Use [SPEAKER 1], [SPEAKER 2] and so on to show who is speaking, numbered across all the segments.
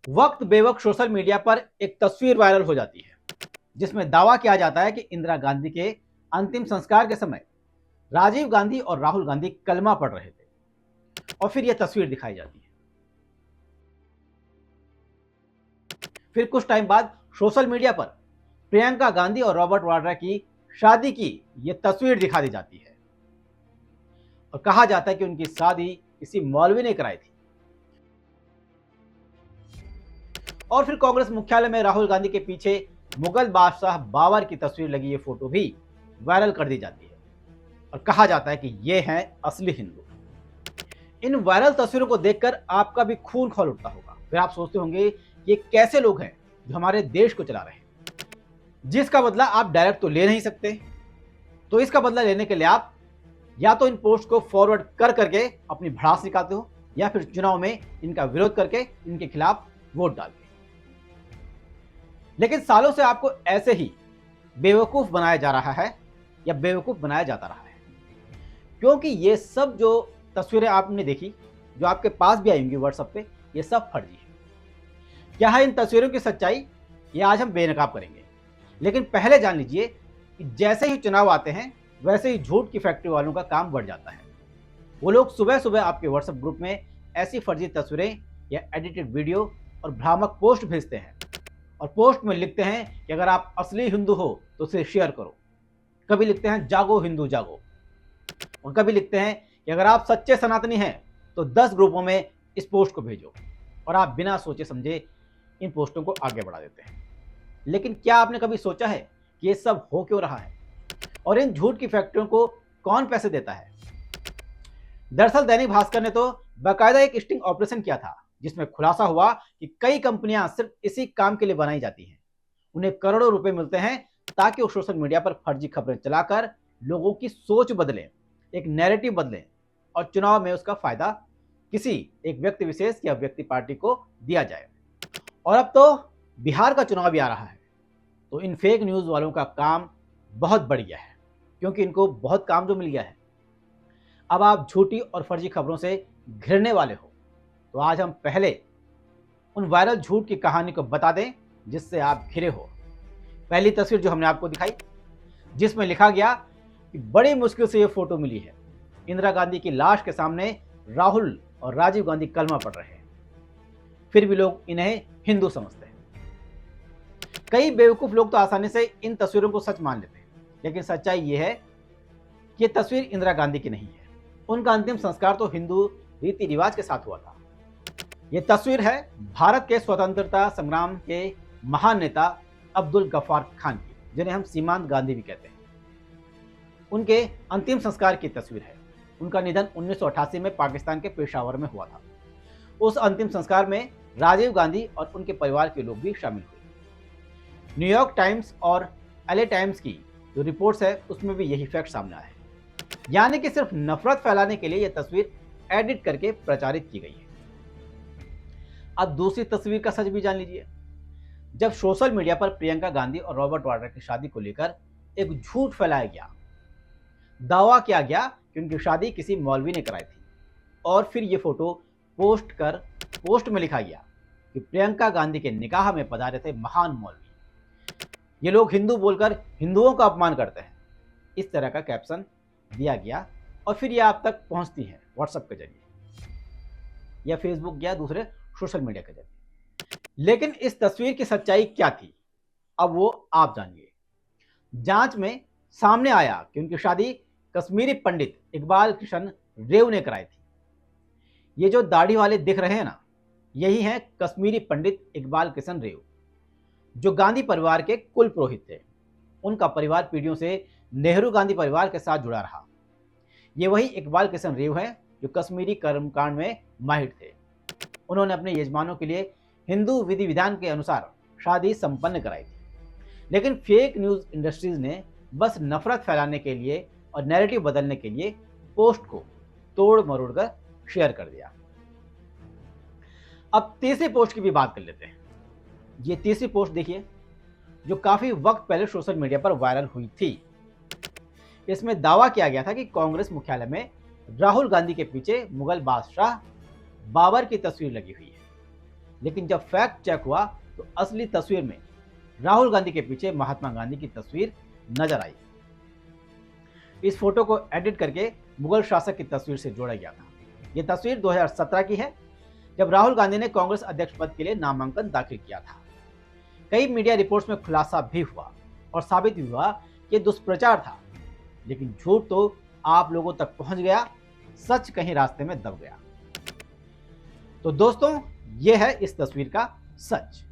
[SPEAKER 1] वक्त बेवक्त social media पर एक तस्वीर वायरल हो जाती है जिसमें दावा किया जाता है कि इंदिरा गांधी के अंतिम संस्कार के समय राजीव गांधी और राहुल गांधी कलमा पढ़ रहे थे और फिर यह तस्वीर दिखाई जाती है। फिर कुछ टाइम बाद सोशल मीडिया पर प्रियंका गांधी और रॉबर्ट वाड्रा की शादी की यह तस्वीर दिखा दी जाती है और कहा जाता है कि उनकी शादी किसी मौलवी ने कराई थी। और फिर कांग्रेस मुख्यालय में राहुल गांधी के पीछे मुगल बादशाह बाबर की तस्वीर लगी ये फोटो भी वायरल कर दी जाती है और कहा जाता है कि ये हैं असली हिंदू। इन वायरल तस्वीरों को देखकर आपका भी खून खौल उठता होगा। फिर आप सोचते होंगे ये कैसे लोग हैं जो हमारे देश को चला रहे हैं, जिसका बदला आप डायरेक्ट तो ले नहीं सकते। तो इसका बदला लेने के लिए आप या तो इन पोस्ट को फॉरवर्ड कर करके अपनी भड़ास निकालते हो या फिर चुनाव में इनका विरोध करके इनके खिलाफ वोट डालते हो। लेकिन सालों से आपको ऐसे ही बेवकूफ बनाया जा रहा है या बेवकूफ बनाया जाता रहा है, क्योंकि ये सब जो तस्वीरें आपने देखी, जो आपके पास भी आएंगी व्हाट्सएप पे, ये सब फर्जी है। क्या है इन तस्वीरों की सच्चाई, ये आज हम बेनकाब करेंगे। लेकिन पहले जान लीजिए कि जैसे ही चुनाव आते हैं वैसे ही झूठ की फैक्ट्री वालों का काम बढ़ जाता है। वो लोग सुबह सुबह आपके व्हाट्सएप ग्रुप में ऐसी फर्जी तस्वीरें या एडिटेड वीडियो और भ्रामक पोस्ट भेजते हैं और पोस्ट में लिखते हैं कि अगर आप असली हिंदू हो तो उसे शेयर करो। कभी लिखते हैं जागो हिंदू जागो, और कभी लिखते हैं कि अगर आप सच्चे सनातनी हैं तो 10 ग्रुपों में इस पोस्ट को भेजो, और आप बिना सोचे समझे इन पोस्टों को आगे बढ़ा देते हैं। लेकिन क्या आपने कभी सोचा है कि ये सब हो क्यों रहा है और इन झूठ की फैक्ट्रियों को कौन पैसे देता है? दरअसल दैनिक भास्कर ने तो बाकायदा एक स्टिंग ऑपरेशन किया था जिसमें खुलासा हुआ कि कई कंपनियां सिर्फ इसी काम के लिए बनाई जाती हैं। उन्हें करोड़ों रुपए मिलते हैं ताकि वो सोशल मीडिया पर फर्जी खबरें चलाकर लोगों की सोच बदलें, एक नैरेटिव बदलें और चुनाव में उसका फायदा किसी एक व्यक्ति विशेष या व्यक्ति पार्टी को दिया जाए। और अब तो बिहार का चुनाव भी आ रहा है, तो इन फेक न्यूज वालों का काम बहुत बढ़ गया है, क्योंकि इनको बहुत काम जो मिल गया है। अब आप झूठी और फर्जी खबरों से घिरने वाले हो, तो आज हम पहले उन वायरल झूठ की कहानी को बता दें जिससे आप घिरे हो। पहली तस्वीर जो हमने आपको दिखाई, जिसमें लिखा गया कि बड़ी मुश्किल से ये फोटो मिली है, इंदिरा गांधी की लाश के सामने राहुल और राजीव गांधी कलमा पढ़ रहे हैं, फिर भी लोग इन्हें हिंदू समझते हैं। कई बेवकूफ लोग तो आसानी से इन तस्वीरों को सच मान लेते हैं, लेकिन सच्चाई ये है कि ये तस्वीर इंदिरा गांधी की नहीं है। उनका अंतिम संस्कार तो हिंदू रीति रिवाज के साथ हुआ था। ये तस्वीर है भारत के स्वतंत्रता संग्राम के महान नेता अब्दुल गफ्फार खान की, जिन्हें हम सीमांत गांधी भी कहते हैं। उनके अंतिम संस्कार की तस्वीर है। उनका निधन 1988 में पाकिस्तान के पेशावर में हुआ था। उस अंतिम संस्कार में राजीव गांधी और उनके परिवार के लोग भी शामिल हुए। न्यूयॉर्क टाइम्स और एलए टाइम्स की जो रिपोर्ट्स है उसमें भी यही फैक्ट सामने आया है, यानी कि सिर्फ नफरत फैलाने के लिए यह तस्वीर एडिट करके प्रचारित की गई है। अब दूसरी तस्वीर का सच भी जान लीजिए। जब सोशल मीडिया पर प्रियंका गांधी और रॉबर्ट वाड्रा की शादी को लेकर एक झूठ फैलाया गया, दावा किया गया कि उनकी शादी किसी मौलवी ने कराई थी, और फिर ये फोटो पोस्ट में लिखा गया कि प्रियंका गांधी के निकाह में पधारे थे महान मौलवी, ये लोग हिंदू बोलकर हिंदुओं का अपमान करते हैं, इस तरह का कैप्शन दिया गया। और फिर ये आप तक पहुंचती है व्हाट्सएप के जरिए या फेसबुक या दूसरे सोशल मीडिया के जरिए। लेकिन इस तस्वीर की सच्चाई क्या थी, अब वो आप जानिए। जांच में सामने आया कि उनकी शादी कश्मीरी पंडित इकबाल किशन रेव ने कराई थी। ये जो दाढ़ी वाले दिख रहे हैं ना, यही हैं कश्मीरी पंडित इकबाल किशन रेव, जो गांधी परिवार के कुल पुरोहित थे। उनका परिवार पीढ़ियों से नेहरू गांधी परिवार के साथ जुड़ा रहा। ये वही इकबाल किशन रेव हैं जो कश्मीरी कर्मकांड में माहिर थे। उन्होंने अपने यजमानों के लिए हिंदू विधि विधान के अनुसार शादी संपन्न कराई थी। लेकिन फेक न्यूज इंडस्ट्रीज ने बस नफरत फैलाने के लिए और नैरेटिव बदलने के लिए पोस्ट को तोड़ मरोड़ कर शेयर कर दिया। अब तीसरी पोस्ट की भी बात कर लेते हैं। ये तीसरी पोस्ट देखिए, जो काफी वक्त पहले सोशल मीडिया पर वायरल हुई थी। इसमें दावा किया गया था कि कांग्रेस मुख्यालय में राहुल गांधी के पीछे मुगल बादशाह बाबर की तस्वीर लगी हुई है। लेकिन जब फैक्ट चेक हुआ तो असली तस्वीर में राहुल गांधी के पीछे महात्मा गांधी की तस्वीर नजर आई। इस फोटो को एडिट करके मुगल शासक की तस्वीर से जोड़ा गया था। यह तस्वीर 2017 की है, जब राहुल गांधी ने कांग्रेस अध्यक्ष पद के लिए नामांकन दाखिल किया था। कई मीडिया रिपोर्ट्स में खुलासा भी हुआ और साबित भी हुआ कि दुष्प्रचार था, लेकिन झूठ तो आप लोगों तक पहुंच गया, सच कहीं रास्ते में दब गया। तो दोस्तों, यह है इस तस्वीर का सच।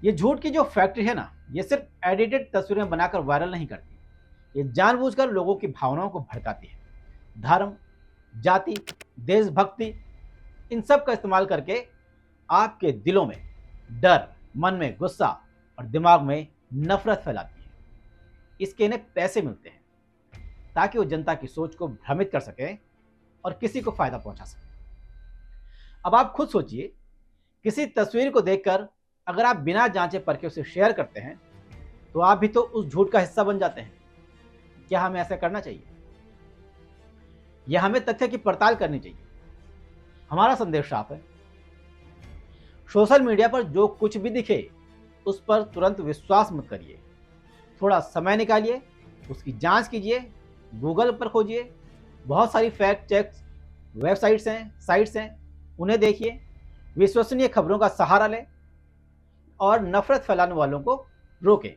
[SPEAKER 1] ये झूठ की जो फैक्ट्री है ना, ये सिर्फ एडिटेड तस्वीरें बनाकर वायरल नहीं करती, ये जानबूझकर लोगों की भावनाओं को भड़काती है। धर्म, जाति, देशभक्ति, इन सब का इस्तेमाल करके आपके दिलों में डर, मन में गुस्सा और दिमाग में नफरत फैलाती है। इसके इन्हें पैसे मिलते हैं ताकि वो जनता की सोच को भ्रमित कर सकें और किसी को फायदा पहुंचा सकें। अब आप खुद सोचिए, किसी तस्वीर को देखकर अगर आप बिना जांचे परखे उसे शेयर करते हैं तो आप भी तो उस झूठ का हिस्सा बन जाते हैं। क्या हमें ऐसा करना चाहिए? या हमें तथ्य की पड़ताल करनी चाहिए? हमारा संदेश साफ है, सोशल मीडिया पर जो कुछ भी दिखे उस पर तुरंत विश्वास मत करिए। थोड़ा समय निकालिए, उसकी जांच कीजिए, गूगल पर खोजिए, बहुत सारी फैक्ट चेक्स वेबसाइट्स हैं, साइट्स हैं, उन्हें देखिए, विश्वसनीय खबरों का सहारा लें और नफरत फैलाने वालों को रोकें।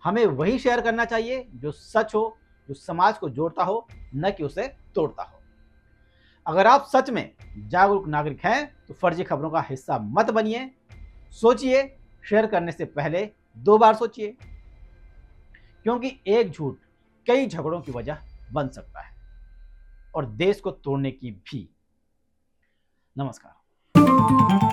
[SPEAKER 1] हमें वही शेयर करना चाहिए जो सच हो, जो समाज को जोड़ता हो, न कि उसे तोड़ता हो। अगर आप सच में जागरूक नागरिक हैं तो फर्जी खबरों का हिस्सा मत बनिए। सोचिए, शेयर करने से पहले 2 बार सोचिए, क्योंकि एक झूठ कई झगड़ों की वजह बन सकता है और देश को तोड़ने की भी। नमस्कार।